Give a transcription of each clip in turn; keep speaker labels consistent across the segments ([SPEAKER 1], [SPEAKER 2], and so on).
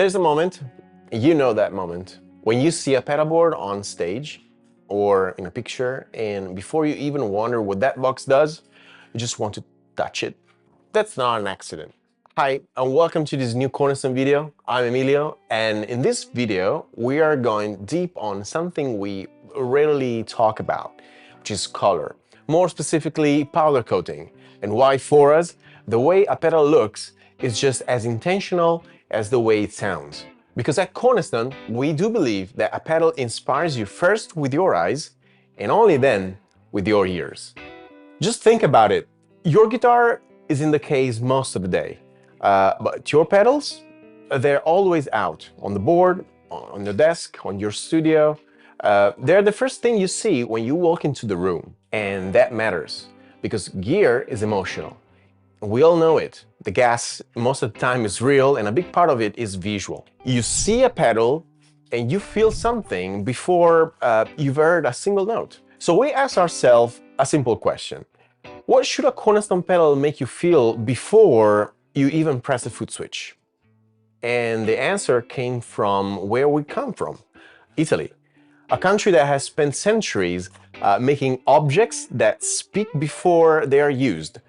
[SPEAKER 1] There's a moment, you know that moment, when you see a pedal board on stage or in a picture, and before you even wonder what that box does, you just want to touch it. That's not an accident. Hi, and welcome to this new Cornerstone video. I'm Emilio, and in this video, we are going deep on something we rarely talk about, which is color. More specifically, powder coating, and why for us, the way a pedal looks is just as intentional as the way it sounds. Because at Cornerstone, we do believe that a pedal inspires you first with your eyes, and only then with your ears. Just think about it. Your guitar is in the case most of the day, but your pedals, they're always out on the board, on your desk, on your studio. They're the first thing you see when you walk into the room, and that matters because gear is emotional. We all know it. The gas most of the time is real, and a big part of it is visual. You see a pedal and you feel something before you've heard a single note. So we ask ourselves a simple question. What should a Cornerstone pedal make you feel before you even press the foot switch? And the answer came from where we come from, Italy. A country that has spent centuries making objects that speak before they are used.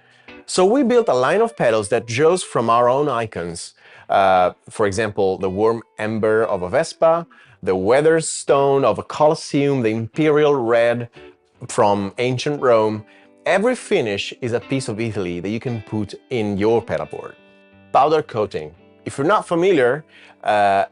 [SPEAKER 1] So we built a line of pedals that draws from our own icons. For example, the warm amber of a Vespa, the weathered stone of a Colosseum, the imperial red from ancient Rome. Every finish is a piece of Italy that you can put in your pedal board. Powder coating. If you're not familiar,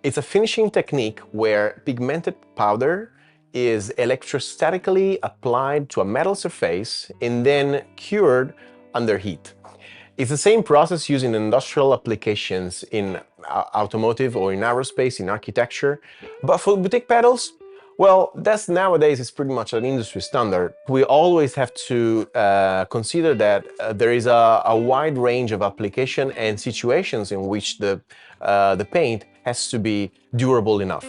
[SPEAKER 1] it's a finishing technique where pigmented powder is electrostatically applied to a metal surface and then cured under heat. It's the same process used in industrial applications in automotive or in aerospace, in architecture. But for boutique pedals, well, that's nowadays is pretty much an industry standard. We always have to consider that there is a wide range of application and situations in which the paint has to be durable enough.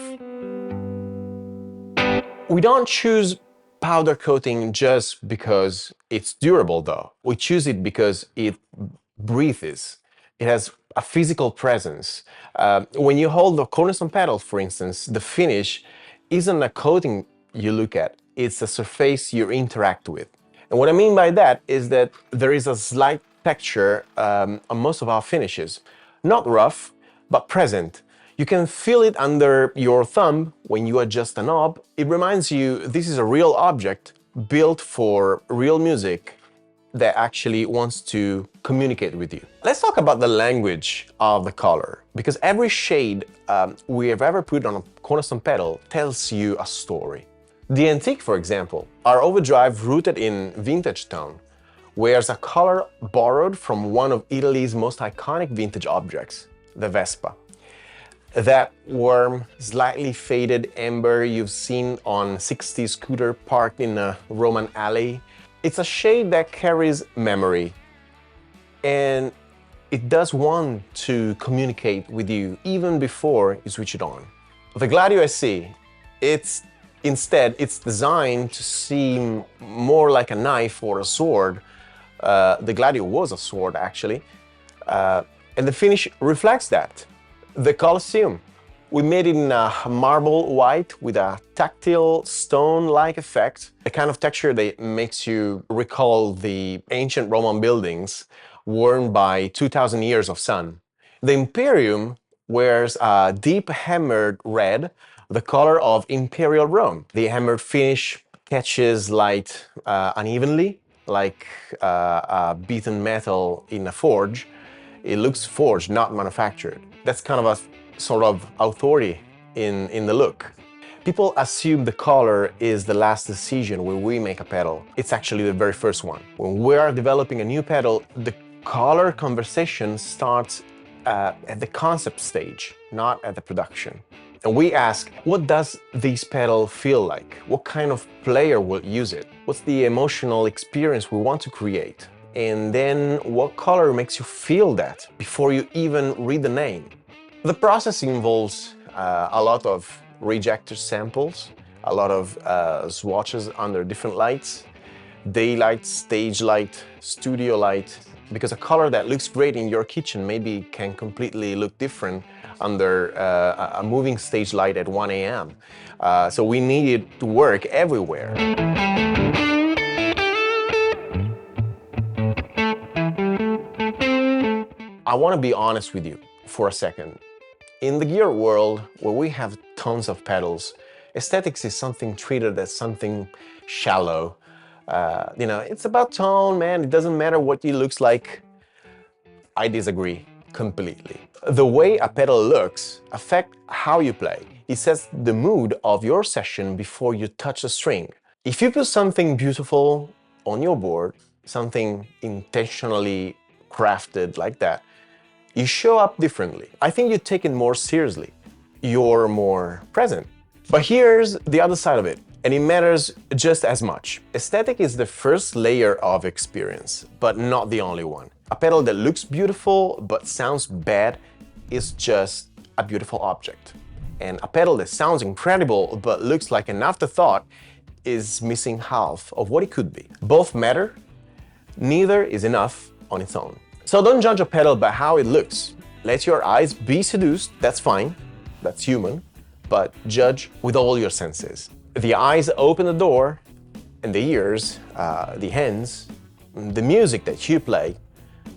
[SPEAKER 1] We don't choose powder coating just because it's durable though. We choose it because it breathes. It has a physical presence. When you hold the Cornerstone pedal, for instance, the finish isn't a coating you look at, it's a surface you interact with. And what I mean by that is that there is a slight texture on most of our finishes. Not rough, but present. You can feel it under your thumb when you adjust a knob. It reminds you this is a real object built for real music that actually wants to communicate with you. Let's talk about the language of the color, because every shade we have ever put on a Cornerstone pedal tells you a story. The Antique, for example, our overdrive rooted in vintage tone, wears a color borrowed from one of Italy's most iconic vintage objects, the Vespa. That warm, slightly faded amber you've seen on 60s scooter parked in a Roman alley. It's a shade that carries memory, and it does want to communicate with you even before you switch it on. The Gladio SC, it's designed to seem more like a knife or a sword. The Gladio was a sword, actually, and the finish reflects that. The Colosseum, we made it in a marble white with a tactile stone-like effect, the kind of texture that makes you recall the ancient Roman buildings worn by 2,000 years of sun. The Imperium wears a deep hammered red, the color of Imperial Rome. The hammered finish catches light unevenly, like beaten metal in a forge. It looks forged, not manufactured. That's kind of a sort of authority in the look. People assume the color is the last decision when we make a pedal. It's actually the very first one. When we are developing a new pedal, the color conversation starts at the concept stage, not at the production. And we ask, what does this pedal feel like? What kind of player will use it? What's the emotional experience we want to create? And then what color makes you feel that before you even read the name? The process involves a lot of rejector samples, a lot of swatches under different lights, daylight, stage light, studio light, because a color that looks great in your kitchen maybe can completely look different under a moving stage light at 1 a.m. So we need it to work everywhere. I want to be honest with you for a second. In the gear world, where we have tons of pedals, aesthetics is something treated as something shallow. It's about tone, man. It doesn't matter what it looks like. I disagree completely. The way a pedal looks affects how you play. It sets the mood of your session before you touch the string. If you put something beautiful on your board, something intentionally crafted like that, you show up differently. I think you take it more seriously. You're more present. But here's the other side of it, and it matters just as much. Aesthetic is the first layer of experience, but not the only one. A pedal that looks beautiful but sounds bad is just a beautiful object. And a pedal that sounds incredible but looks like an afterthought is missing half of what it could be. Both matter, neither is enough on its own. So don't judge a pedal by how it looks. Let your eyes be seduced, that's fine, that's human, but judge with all your senses. The eyes open the door, and the ears, the hands, the music that you play,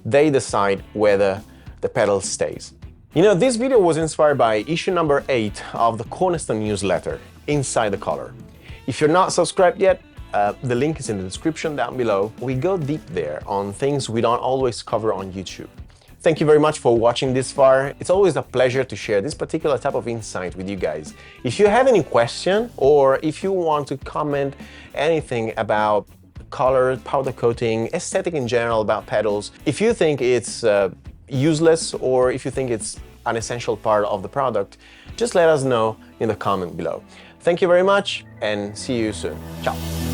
[SPEAKER 1] they decide whether the pedal stays. This video was inspired by issue number 8 of the Cornerstone newsletter, Inside the Color. If you're not subscribed yet, the link is in the description down below. We go deep there on things we don't always cover on YouTube. Thank you very much for watching this far. It's always a pleasure to share this particular type of insight with you guys. If you have any question, or if you want to comment anything about color, powder coating, aesthetic in general, about pedals, if you think it's useless or if you think it's an essential part of the product, just let us know in the comment below. Thank you very much and see you soon. Ciao.